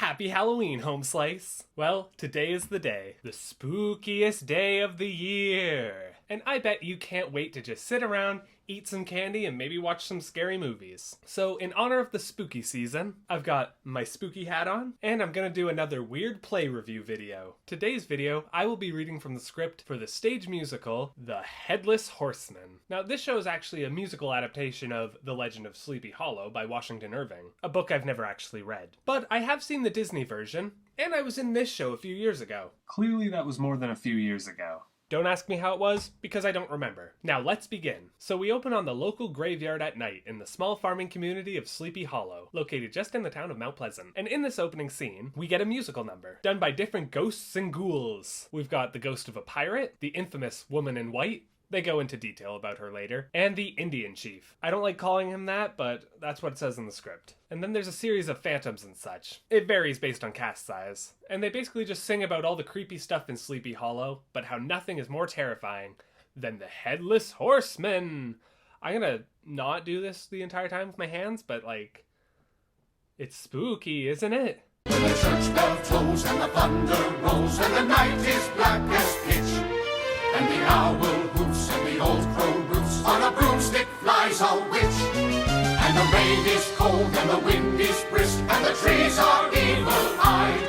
Happy Halloween, Home Slice! Well, today is the day. The spookiest day of the year. And I bet you can't wait to just sit around, eat some candy, and maybe watch some scary movies. So, in honor of the spooky season, I've got my spooky hat on, and I'm gonna do another weird play review video. Today's video, I will be reading from the script for the stage musical, The Headless Horseman. Now, this show is actually a musical adaptation of The Legend of Sleepy Hollow by Washington Irving, a book I've never actually read. But I have seen the Disney version, and I was in this show a few years ago. Clearly that was more than a few years ago. Don't ask me how it was, because I don't remember. Now let's begin. So we open on the local graveyard at night in the small farming community of Sleepy Hollow, located just in the town of Mount Pleasant. And in this opening scene, we get a musical number, done by different ghosts and ghouls. We've got the ghost of a pirate, the infamous woman in white, they go into detail about her later, and the Indian chief. I don't like calling him that, but that's what it says in the script. And then there's a series of phantoms and such. It varies based on cast size. And they basically just sing about all the creepy stuff in Sleepy Hollow, but how nothing is more terrifying than the Headless Horseman. I'm gonna not do this the entire time with my hands, but it's spooky, isn't it? When the church bell tolls and the thunder rolls and the night is black as pitch, and the owl hoots and the old crow roots, on a broomstick flies a witch. And the rain is cold and the wind is brisk and the trees are evil-eyed.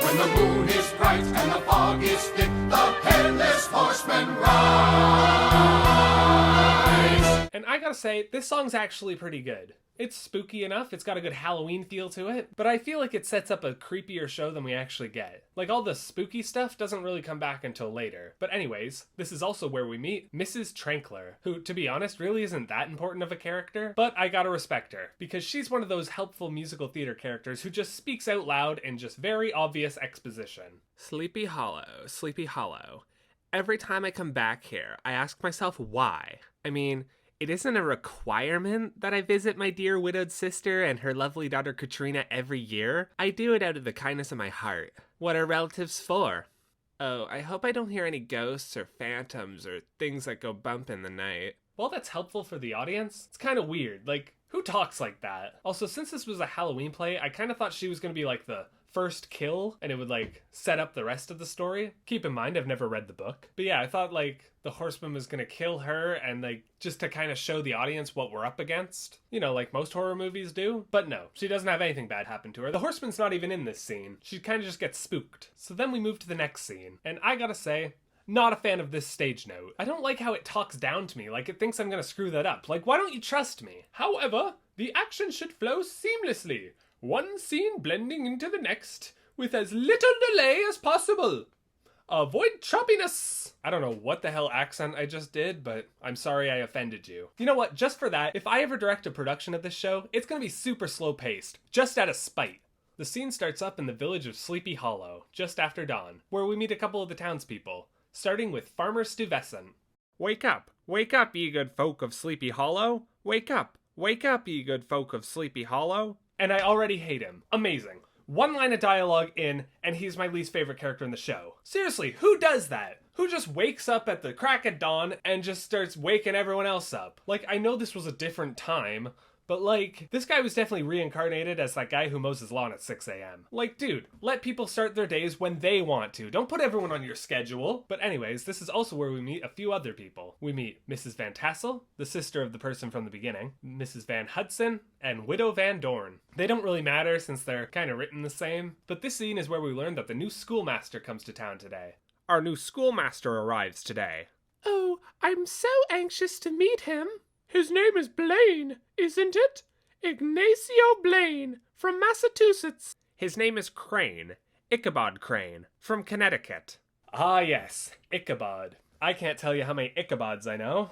When the moon is bright and the fog is thick, the Headless Horseman rides. And I gotta say, this song's actually pretty good. It's spooky enough, it's got a good Halloween feel to it, but I feel like it sets up a creepier show than we actually get. Like, all the spooky stuff doesn't really come back until later. But anyways, this is also where we meet Mrs. Trankler, who, to be honest, really isn't that important of a character, but I gotta respect her, because she's one of those helpful musical theater characters who just speaks out loud in just very obvious exposition. Sleepy Hollow, Sleepy Hollow. Every time I come back here, I ask myself why. I mean, it isn't a requirement that I visit my dear widowed sister and her lovely daughter Katrina every year. I do it out of the kindness of my heart. What are relatives for? Oh, I hope I don't hear any ghosts or phantoms or things that go bump in the night. While that's helpful for the audience, it's kind of weird. Who talks like that? Also, since this was a Halloween play, I kind of thought she was going to be the first kill, and it would set up the rest of the story. Keep in mind, I've never read the book. But yeah, I thought the horseman was gonna kill her and just to kind of show the audience what we're up against. You know, like most horror movies do. But no, she doesn't have anything bad happen to her. The horseman's not even in this scene. She kind of just gets spooked. So then we move to the next scene. And I gotta say, not a fan of this stage note. I don't like how it talks down to me, it thinks I'm gonna screw that up. Why don't you trust me? However, the action should flow seamlessly. One scene blending into the next, with as little delay as possible. Avoid choppiness. I don't know what the hell accent I just did, but I'm sorry I offended you. You know what, just for that, if I ever direct a production of this show, it's gonna be super slow paced, just out of spite. The scene starts up in the village of Sleepy Hollow, just after dawn, where we meet a couple of the townspeople, starting with Farmer Stuyvesant. Wake up, ye good folk of Sleepy Hollow. Wake up, ye good folk of Sleepy Hollow. And I already hate him. Amazing. One line of dialogue in, and he's my least favorite character in the show. Seriously, who does that? Who just wakes up at the crack of dawn and just starts waking everyone else up? I know this was a different time, but this guy was definitely reincarnated as that guy who mows his lawn at 6 a.m. Dude, let people start their days when they want to. Don't put everyone on your schedule. But anyways, this is also where we meet a few other people. We meet Mrs. Van Tassel, the sister of the person from the beginning, Mrs. Van Hudson, and Widow Van Dorn. They don't really matter since they're kind of written the same, but this scene is where we learn that the new schoolmaster comes to town today. Our new schoolmaster arrives today. Oh, I'm so anxious to meet him. His name is Blaine, isn't it? Ignacio Blaine, from Massachusetts. His name is Crane, Ichabod Crane, from Connecticut. Ah yes, Ichabod. I can't tell you how many Ichabods I know.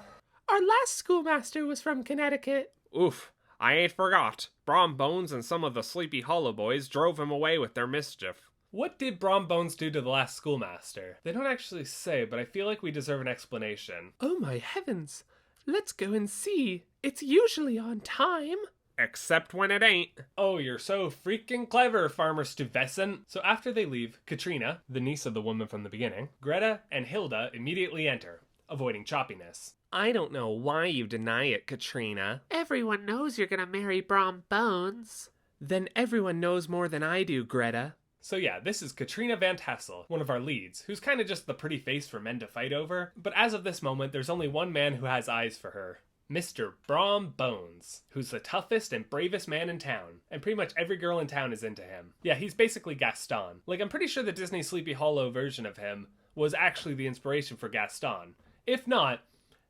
Our last schoolmaster was from Connecticut. Oof, I ain't forgot. Brom Bones and some of the Sleepy Hollow boys drove him away with their mischief. What did Brom Bones do to the last schoolmaster? They don't actually say, but I feel like we deserve an explanation. Oh my heavens. Let's go and see. It's usually on time. Except when it ain't. Oh, you're so freaking clever, Farmer Stuyvesant. So after they leave, Katrina, the niece of the woman from the beginning, Greta, and Hilda immediately enter, avoiding choppiness. I don't know why you deny it, Katrina. Everyone knows you're gonna marry Brom Bones. Then everyone knows more than I do, Greta. So yeah, this is Katrina Van Tassel, one of our leads, who's kind of just the pretty face for men to fight over, but as of this moment, there's only one man who has eyes for her. Mr. Brom Bones, who's the toughest and bravest man in town, and pretty much every girl in town is into him. Yeah, he's basically Gaston. Like, I'm pretty sure the Disney Sleepy Hollow version of him was actually the inspiration for Gaston. If not,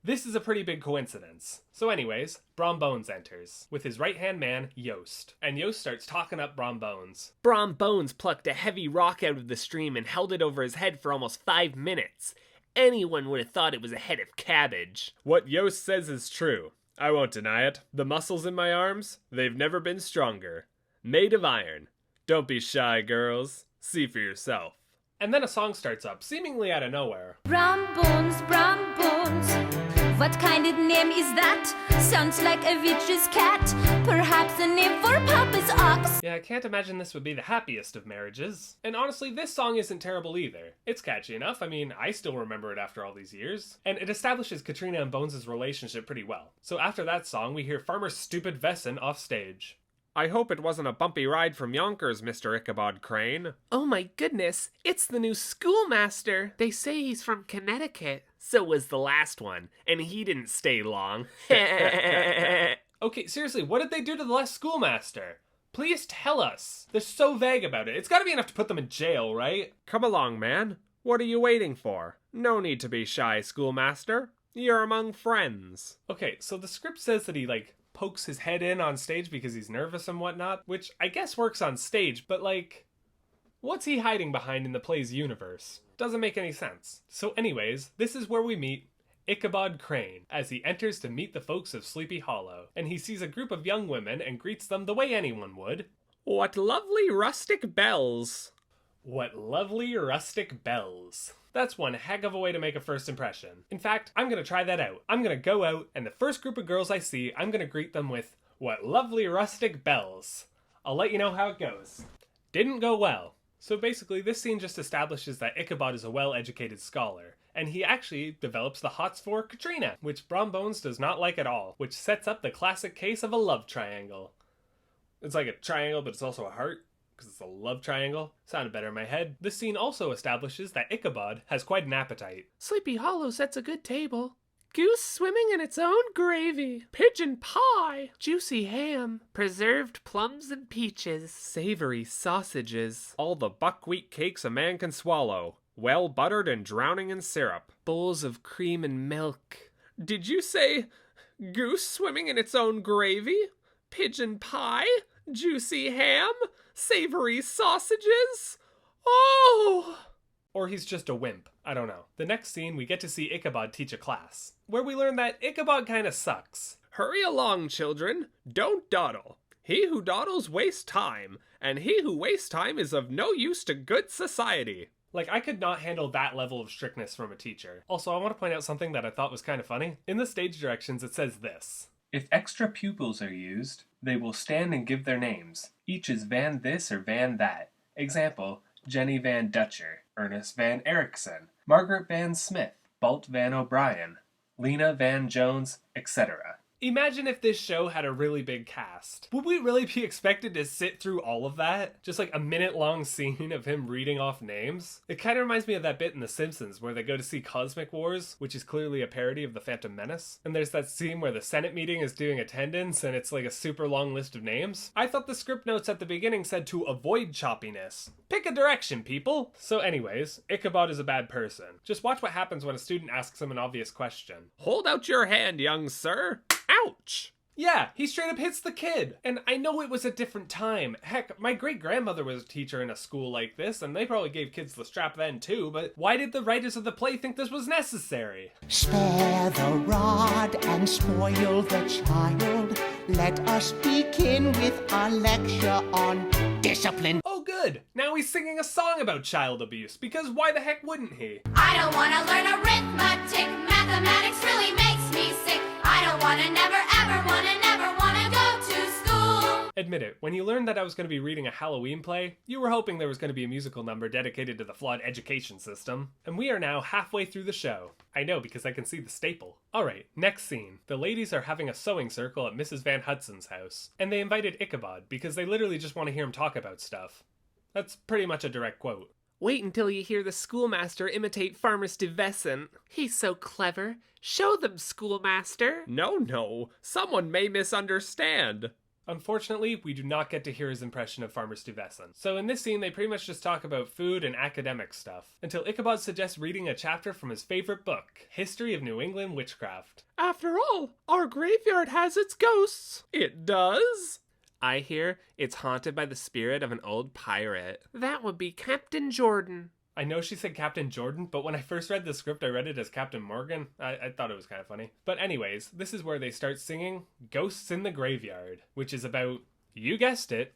this is a pretty big coincidence. So anyways, Brom Bones enters, with his right-hand man, Yost. And Yost starts talking up Brom Bones. Brom Bones plucked a heavy rock out of the stream and held it over his head for almost 5 minutes. Anyone would have thought it was a head of cabbage. What Yost says is true. I won't deny it. The muscles in my arms, they've never been stronger. Made of iron. Don't be shy, girls. See for yourself. And then a song starts up, seemingly out of nowhere. Brom Bones, what kind of name is that? Sounds like a witch's cat. Perhaps a name for Papa's ox. Yeah, I can't imagine this would be the happiest of marriages. And honestly, this song isn't terrible either. It's catchy enough. I mean, I still remember it after all these years. And it establishes Katrina and Bones' relationship pretty well. So after that song, we hear Farmer Stupid Vesson off stage. I hope it wasn't a bumpy ride from Yonkers, Mr. Ichabod Crane. Oh my goodness, it's the new schoolmaster. They say he's from Connecticut. So was the last one, and he didn't stay long. Okay, seriously, what did they do to the last schoolmaster? Please tell us. They're so vague about it. It's gotta be enough to put them in jail, right? Come along, man. What are you waiting for? No need to be shy, schoolmaster. You're among friends. Okay, so the script says that he, pokes his head in on stage because he's nervous and whatnot, which I guess works on stage, but what's he hiding behind in the play's universe? Doesn't make any sense. So anyways, this is where we meet Ichabod Crane, as he enters to meet the folks of Sleepy Hollow, and he sees a group of young women and greets them the way anyone would. What lovely rustic bells. What lovely rustic bells. That's one heck of a way to make a first impression. In fact, I'm gonna try that out. I'm gonna go out, and the first group of girls I see, I'm gonna greet them with, "What lovely rustic bells." I'll let you know how it goes. Didn't go well. So basically, this scene just establishes that Ichabod is a well-educated scholar, and he actually develops the hots for Katrina, which Brom Bones does not like at all, which sets up the classic case of a love triangle. It's like a triangle, but it's also a heart, because it's a love triangle. Sounded better in my head. This scene also establishes that Ichabod has quite an appetite. Sleepy Hollow sets a good table. Goose swimming in its own gravy. Pigeon pie. Juicy ham. Preserved plums and peaches. Savory sausages. All the buckwheat cakes a man can swallow. Well buttered and drowning in syrup. Bowls of cream and milk. Did you say goose swimming in its own gravy? Pigeon pie? Juicy ham? Savory sausages? Oh! Or he's just a wimp. I don't know. The next scene, we get to see Ichabod teach a class, where we learn that Ichabod kinda sucks. Hurry along, children. Don't dawdle. He who dawdles wastes time, and he who wastes time is of no use to good society. I could not handle that level of strictness from a teacher. Also, I want to point out something that I thought was kind of funny. In the stage directions, it says this. If extra pupils are used, they will stand and give their names. Each is Van this or Van that. Example, Jenny Van Dutcher, Ernest Van Erickson, Margaret Van Smith, Balt Van O'Brien, Lena Van Jones, etc. Imagine if this show had a really big cast. Would we really be expected to sit through all of that? Just a minute-long scene of him reading off names? It kind of reminds me of that bit in The Simpsons where they go to see Cosmic Wars, which is clearly a parody of The Phantom Menace. And there's that scene where the Senate meeting is doing attendance and it's a super long list of names. I thought the script notes at the beginning said to avoid choppiness. Pick a direction, people! So anyways, Ichabod is a bad person. Just watch what happens when a student asks him an obvious question. Hold out your hand, young sir. Ouch! Yeah, he straight up hits the kid. And I know it was a different time. Heck, my great-grandmother was a teacher in a school like this, and they probably gave kids the strap then too, but why did the writers of the play think this was necessary? Spare the rod and spoil the child. Let us begin with our lecture on discipline. Oh good, now he's singing a song about child abuse, because why the heck wouldn't he? I don't want to learn arithmetic. Mathematics really makes me sick. I don't want to never ever want to never want to go to school. Admit it, when you learned that I was going to be reading a Halloween play, you were hoping there was going to be a musical number dedicated to the flawed education system. And we are now halfway through the show. I know, because I can see the staple. Alright, next scene. The ladies are having a sewing circle at Mrs. Van Hudson's house, and they invited Ichabod because they literally just want to hear him talk about stuff. That's pretty much a direct quote. Wait until you hear the schoolmaster imitate Farmer Stuyvesant. He's so clever. Show them, schoolmaster. No, someone may misunderstand. Unfortunately, we do not get to hear his impression of Farmer Stuyvesant. So in this scene, they pretty much just talk about food and academic stuff, until Ichabod suggests reading a chapter from his favorite book, History of New England Witchcraft. After all, our graveyard has its ghosts. It does? I hear it's haunted by the spirit of an old pirate. That would be Captain Jordan. I know she said Captain Jordan, but when I first read the script, I read it as Captain Morgan. I thought it was kind of funny. But anyways, this is where they start singing Ghosts in the Graveyard, which is about, you guessed it,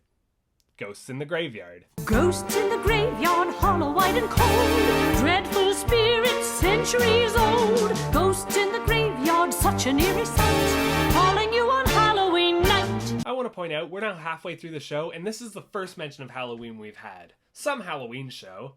ghosts in the graveyard. Ghosts in the graveyard, hollow, white and cold. Dreadful spirits, centuries old. Ghosts in the graveyard, such an eerie sight. Calling you on Halloween night. I want to point out, we're now halfway through the show, and this is the first mention of Halloween we've had. Some Halloween show.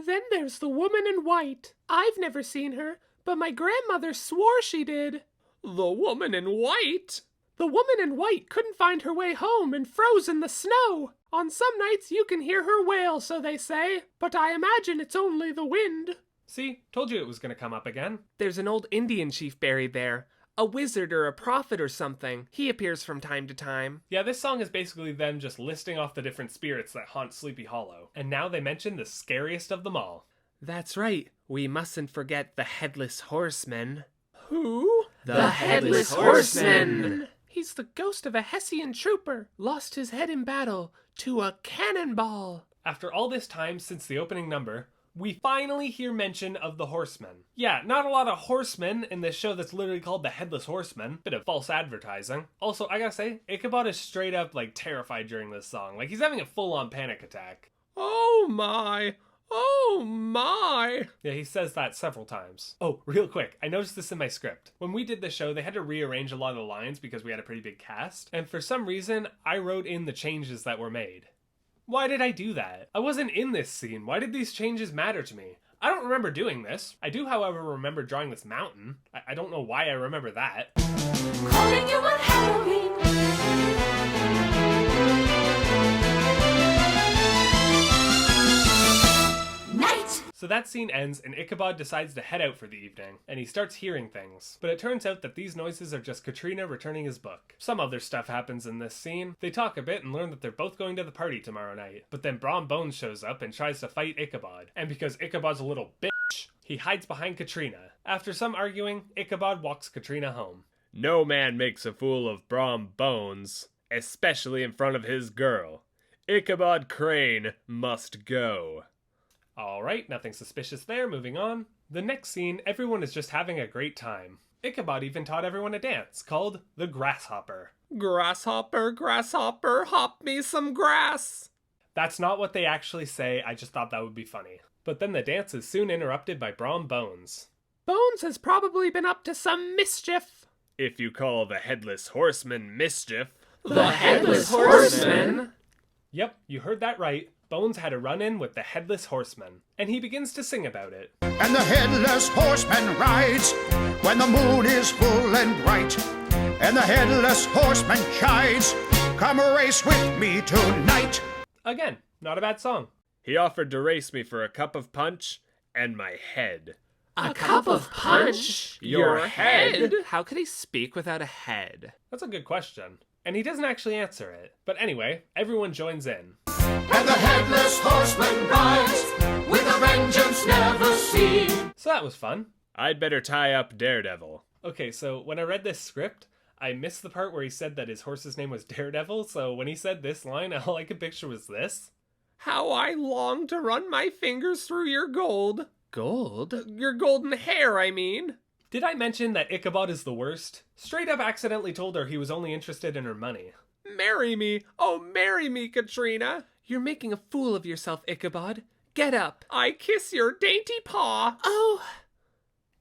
Then there's the woman in white. I've never seen her, but my grandmother swore she did. The woman in white? The woman in white couldn't find her way home and froze in the snow. On some nights you can hear her wail, so they say, but I imagine it's only the wind. See, told you it was going to come up again. There's an old Indian chief buried there. A wizard or a prophet or something. He appears from time to time. Yeah, this song is basically them just listing off the different spirits that haunt Sleepy Hollow. And now they mention the scariest of them all. That's right. We mustn't forget the Headless Horseman. Who? The Headless Horseman! He's the ghost of a Hessian trooper. Lost his head in battle to a cannonball. After all this time since the opening number, we finally hear mention of the Horsemen. Yeah, not a lot of horsemen in this show that's literally called the Headless Horseman. Bit of false advertising. Also, I gotta say, Ichabod is straight up, terrified during this song. He's having a full-on panic attack. Oh my! Oh my! Yeah, he says that several times. Oh, real quick, I noticed this in my script. When we did the show, they had to rearrange a lot of the lines because we had a pretty big cast. And for some reason, I wrote in the changes that were made. Why did I do that? I wasn't in this scene. Why did these changes matter to me? I don't remember doing this. I do, however, remember drawing this mountain. I don't know why I remember that. Calling you on Halloween. Night. So that scene ends and Ichabod decides to head out for the evening, and he starts hearing things. But it turns out that these noises are just Katrina returning his book. Some other stuff happens in this scene. They talk a bit and learn that they're both going to the party tomorrow night. But then Brom Bones shows up and tries to fight Ichabod. And because Ichabod's a little bitch, he hides behind Katrina. After some arguing, Ichabod walks Katrina home. No man makes a fool of Brom Bones, especially in front of his girl. Ichabod Crane must go. Alright, nothing suspicious there, moving on. The next scene, everyone is just having a great time. Ichabod even taught everyone a dance called the Grasshopper. Grasshopper, grasshopper, hop me some grass. That's not what they actually say, I just thought that would be funny. But then the dance is soon interrupted by Brom Bones. Bones has probably been up to some mischief. If you call the Headless Horseman mischief. The Headless Horseman? Yep, you heard that right. Bones had a run-in with the Headless Horseman, and he begins to sing about it. And the Headless Horseman rides when the moon is full and bright. And the Headless Horseman chides, come race with me tonight. Again, not a bad song. He offered to race me for a cup of punch and my head. A cup of punch? Your head? How could he speak without a head? That's a good question. And he doesn't actually answer it. But anyway, everyone joins in. And the Headless Horseman rides with a vengeance never seen. So that was fun. I'd better tie up Daredevil. Okay, so when I read this script, I missed the part where he said that his horse's name was Daredevil, so when he said this line, all I could picture was this. How I long to run my fingers through your gold. Gold? Your golden hair, I mean. Did I mention that Ichabod is the worst? Straight up accidentally told her he was only interested in her money. Marry me. Oh, marry me, Katrina. You're making a fool of yourself, Ichabod. Get up. I kiss your dainty paw. Oh.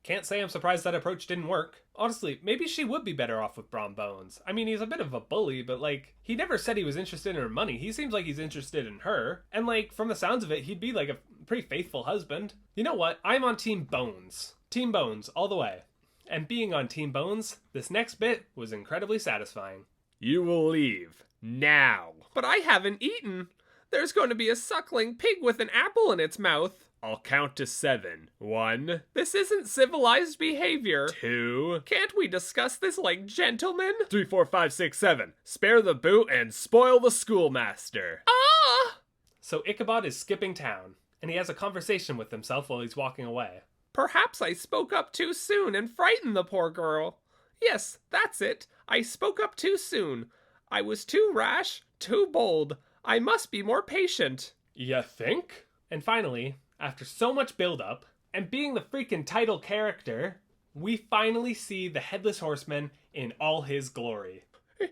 Can't say I'm surprised that approach didn't work. Honestly, maybe she would be better off with Brom Bones. I mean, he's a bit of a bully, but like, he never said he was interested in her money. He seems like he's interested in her. And like, from the sounds of it, he'd be like a pretty faithful husband. You know what? I'm on Team Bones. Team Bones, all the way. And being on Team Bones, this next bit was incredibly satisfying. You will leave. Now. But I haven't eaten. There's going to be a suckling pig with an apple in its mouth. I'll count to 7. 1, This isn't civilized behavior. 2, Can't we discuss this like gentlemen? 3, 4, 5, 6, 7. Spare the boot and spoil the schoolmaster. Ah! So Ichabod is skipping town, and he has a conversation with himself while he's walking away. Perhaps I spoke up too soon and frightened the poor girl. Yes, that's it. I spoke up too soon. I was too rash, too bold. I must be more patient. You think? And finally, after so much build-up, and being the freaking title character, we finally see the Headless Horseman in all his glory.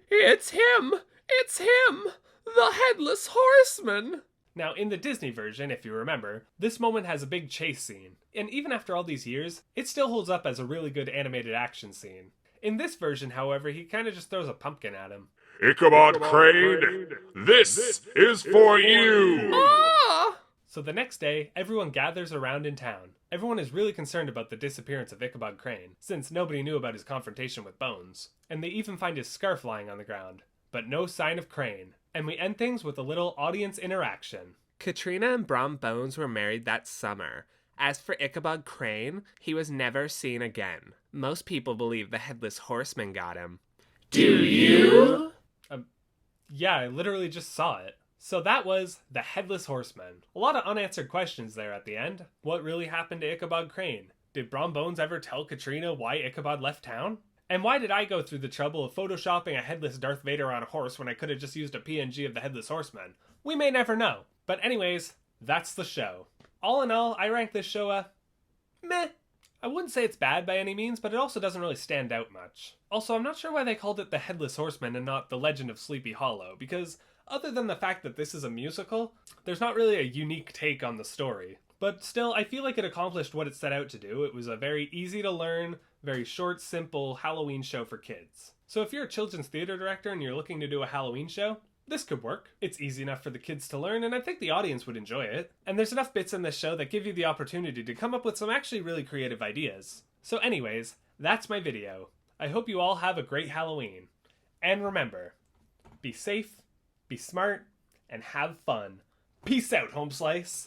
It's him! It's him! The Headless Horseman! Now, in the Disney version, if you remember, this moment has a big chase scene, and even after all these years, it still holds up as a really good animated action scene. In this version, however, he kind of just throws a pumpkin at him. Ichabod Crane, this is for you! Ah! So the next day, everyone gathers around in town. Everyone is really concerned about the disappearance of Ichabod Crane, since nobody knew about his confrontation with Bones. And they even find his scarf lying on the ground. But no sign of Crane. And we end things with a little audience interaction. Katrina and Brom Bones were married that summer. As for Ichabod Crane, he was never seen again. Most people believe the Headless Horseman got him. Do you? Yeah, I literally just saw it. So that was the Headless Horseman. A lot of unanswered questions there at the end. What really happened to Ichabod Crane? Did Brom Bones ever tell Katrina why Ichabod left town? And why did I go through the trouble of photoshopping a headless Darth Vader on a horse when I could have just used a PNG of the Headless Horseman? We may never know. But anyways, that's the show. All in all, I rank this show a meh. I wouldn't say it's bad by any means, but it also doesn't really stand out much. Also, I'm not sure why they called it The Headless Horseman and not The Legend of Sleepy Hollow, because other than the fact that this is a musical, there's not really a unique take on the story. But still, I feel like it accomplished what it set out to do. It was a very easy to learn, very short, simple Halloween show for kids. So if you're a children's theater director and you're looking to do a Halloween show, this could work. It's easy enough for the kids to learn, and I think the audience would enjoy it. And there's enough bits in this show that give you the opportunity to come up with some actually really creative ideas. So anyways, that's my video. I hope you all have a great Halloween. And remember, be safe, be smart, and have fun. Peace out, Home Slice!